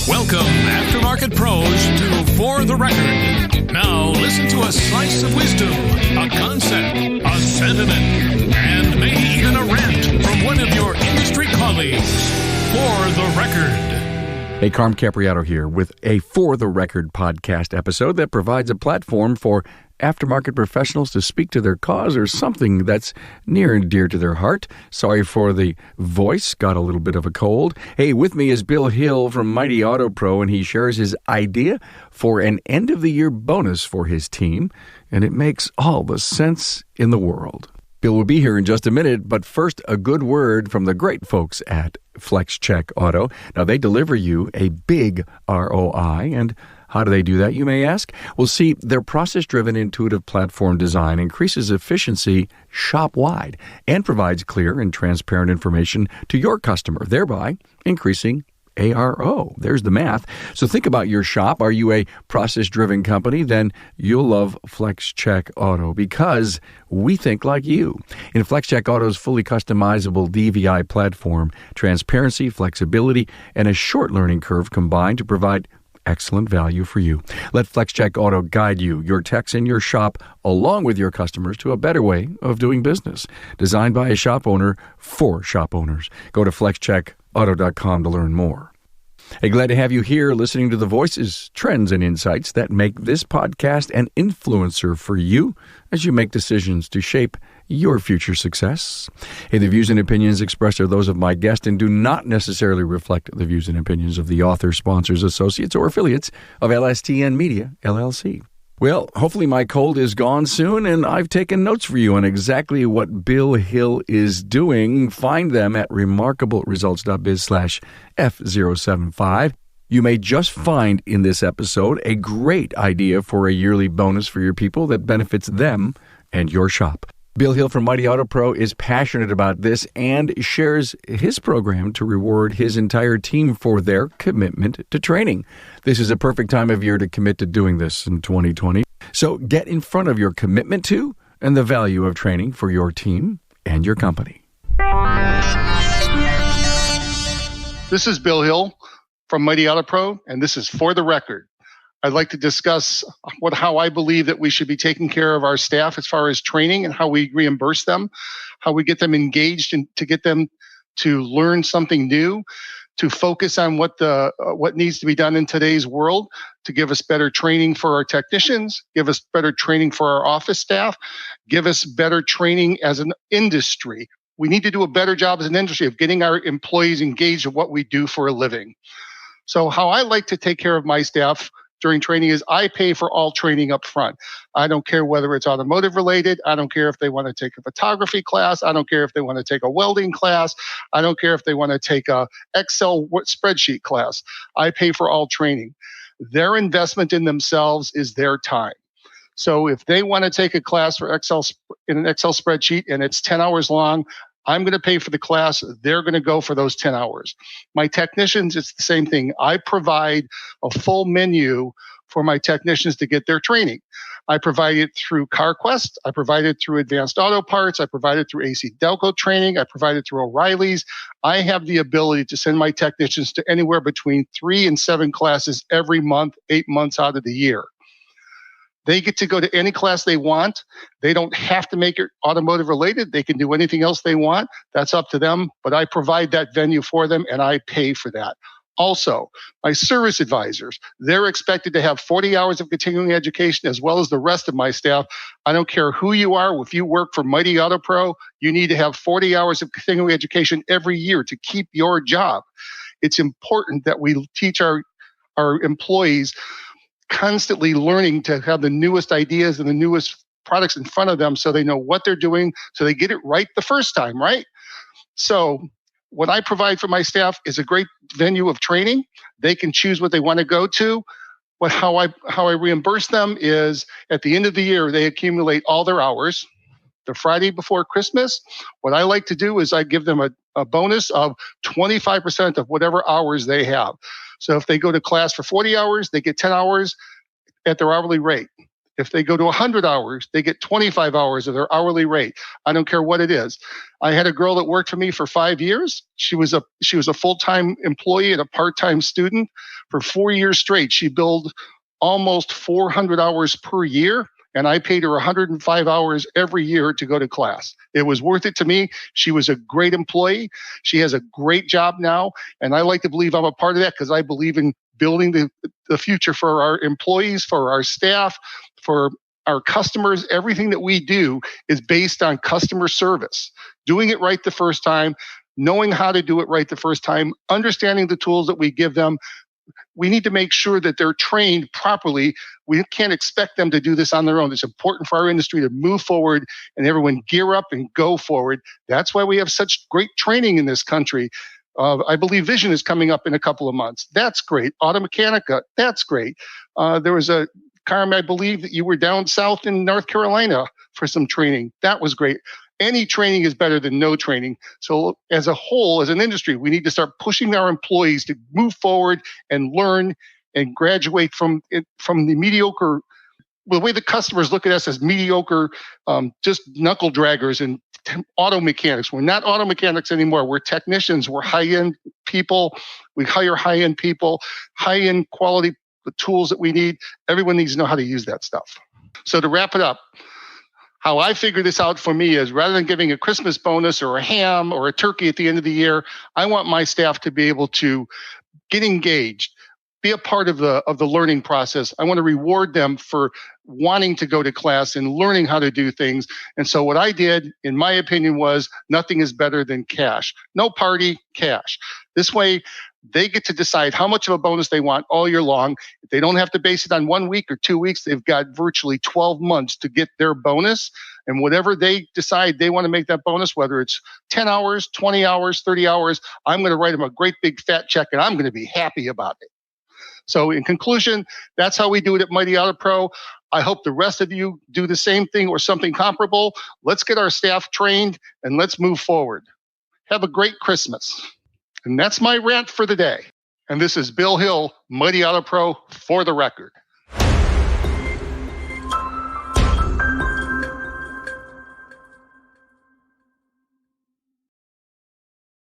Welcome, Aftermarket Pros, to For the Record. Now, listen to a slice of wisdom, a concept, a sentiment, and maybe even a rant from one of your industry colleagues. For the Record. Hey, Carm Capriato here with a For the Record podcast episode that provides a platform for aftermarket professionals to speak to their cause or something that's near and dear to their heart. Sorry for the voice, got a little bit of a cold. Hey, with me is Bill Hill from Mighty Auto Pro, and he shares his idea for an end-of-the-year bonus for his team, and it makes all the sense in the world. Bill will be here in just a minute, but first, a good word from the great folks at FlexCheck Auto. Now, they deliver you a big ROI, and how do they do that, you may ask? Well, see, their process-driven intuitive platform design increases efficiency shop-wide and provides clear and transparent information to your customer, thereby increasing ARO. There's the math. So think about your shop. Are you a process-driven company? Then you'll love FlexCheck Auto because we think like you. In FlexCheck Auto's fully customizable DVI platform, transparency, flexibility, and a short learning curve combine to provide excellent value for you. Let FlexCheck Auto guide you, your techs, and your shop, along with your customers, to a better way of doing business. Designed by a shop owner for shop owners. Go to FlexCheckAuto.com to learn more. Hey, glad to have you here listening to the voices, trends, and insights that make this podcast an influencer for you as you make decisions to shape your future success. Hey, the views and opinions expressed are those of my guest and do not necessarily reflect the views and opinions of the author, sponsors, associates, or affiliates of LSTN Media, LLC. Well, hopefully my cold is gone soon, and I've taken notes for you on exactly what Bill Hill is doing. Find them at remarkableresults.biz/F075. You may just find in this episode a great idea for a yearly bonus for your people that benefits them and your shop. Bill Hill from Mighty Auto Pro is passionate about this and shares his program to reward his entire team for their commitment to training. This is a perfect time of year to commit to doing this in 2020. So get in front of your commitment to and the value of training for your team and your company. This is Bill Hill from Mighty Auto Pro, and this is For the Record. I'd like to discuss how I believe that we should be taking care of our staff as far as training and how we reimburse them, how we get them engaged and to get them to learn something new, to focus on what needs to be done in today's world, to give us better training for our technicians, give us better training for our office staff, give us better training as an industry. We need to do a better job as an industry of getting our employees engaged in what we do for a living. So how I like to take care of my staff during training is I pay for all training up front. I don't care whether it's automotive related. I don't care if they want to take a photography class. I don't care if they want to take a welding class. I don't care if they want to take a Excel spreadsheet class. I pay for all training. Their investment in themselves is their time. So if they want to take a class for Excel in an Excel spreadsheet and it's 10 hours long, I'm going to pay for the class. They're going to go for those 10 hours. My technicians, it's the same thing. I provide a full menu for my technicians to get their training. I provide it through CarQuest. I provide it through Advanced Auto Parts. I provide it through AC Delco training. I provide it through O'Reilly's. I have the ability to send my technicians to anywhere between 3 and 7 classes every month, 8 months out of the year. They get to go to any class they want. They don't have to make it automotive related. They can do anything else they want. That's up to them. But I provide that venue for them, and I pay for that. Also, my service advisors, they're expected to have 40 hours of continuing education as well as the rest of my staff. I don't care who you are. If you work for Mighty Auto Pro, you need to have 40 hours of continuing education every year to keep your job. It's important that we teach our employees constantly learning to have the newest ideas and the newest products in front of them so they know what they're doing, so they get it right the first time, right? So what I provide for my staff is a great venue of training. They can choose what they want to go to. But how I reimburse them is at the end of the year, they accumulate all their hours. The Friday before Christmas, what I like to do is I give them a bonus of 25% of whatever hours they have. So if they go to class for 40 hours, they get 10 hours at their hourly rate. If they go to 100 hours, they get 25 hours of their hourly rate. I don't care what it is. I had a girl that worked for me for 5 years. She was a full-time employee and a part-time student. For 4 years straight, she billed almost 400 hours per year, and I paid her 105 hours every year to go to class. It was worth it to me. She was a great employee. She has a great job now, and I like to believe I'm a part of that because I believe in building the future for our employees, for our staff, for our customers. Everything that we do is based on customer service, doing it right the first time, knowing how to do it right the first time, understanding the tools that we give them. We need to make sure that they're trained properly. We can't expect them to do this on their own. It's important for our industry to move forward and everyone gear up and go forward. That's why we have such great training in this country. I believe Vision is coming up in a couple of months. That's great. Automechanica, that's great. There was a Carm, I believe that you were down south in North Carolina for some training. That was great. Any training is better than no training. So as a whole, as an industry, we need to start pushing our employees to move forward and learn and graduate from the mediocre, the way the customers look at us as mediocre, just knuckle draggers and auto mechanics. We're not auto mechanics anymore. We're technicians. We're high-end people. We hire high-end people, high-end quality, the tools that we need. Everyone needs to know how to use that stuff. So to wrap it up, how I figure this out for me is rather than giving a Christmas bonus or a ham or a turkey at the end of the year, I want my staff to be able to get engaged, be a part of the learning process. I want to reward them for wanting to go to class and learning how to do things. And so what I did, in my opinion, was nothing is better than cash. No party, cash. This way, they get to decide how much of a bonus they want all year long. If they don't have to base it on 1 week or 2 weeks, they've got virtually 12 months to get their bonus. And whatever they decide they want to make that bonus, whether it's 10 hours, 20 hours, 30 hours, I'm going to write them a great big fat check and I'm going to be happy about it. So in conclusion, that's how we do it at Mighty Auto Pro. I hope the rest of you do the same thing or something comparable. Let's get our staff trained and let's move forward. Have a great Christmas. And that's my rant for the day. And this is Bill Hill, Mighty Auto Pro, for the record.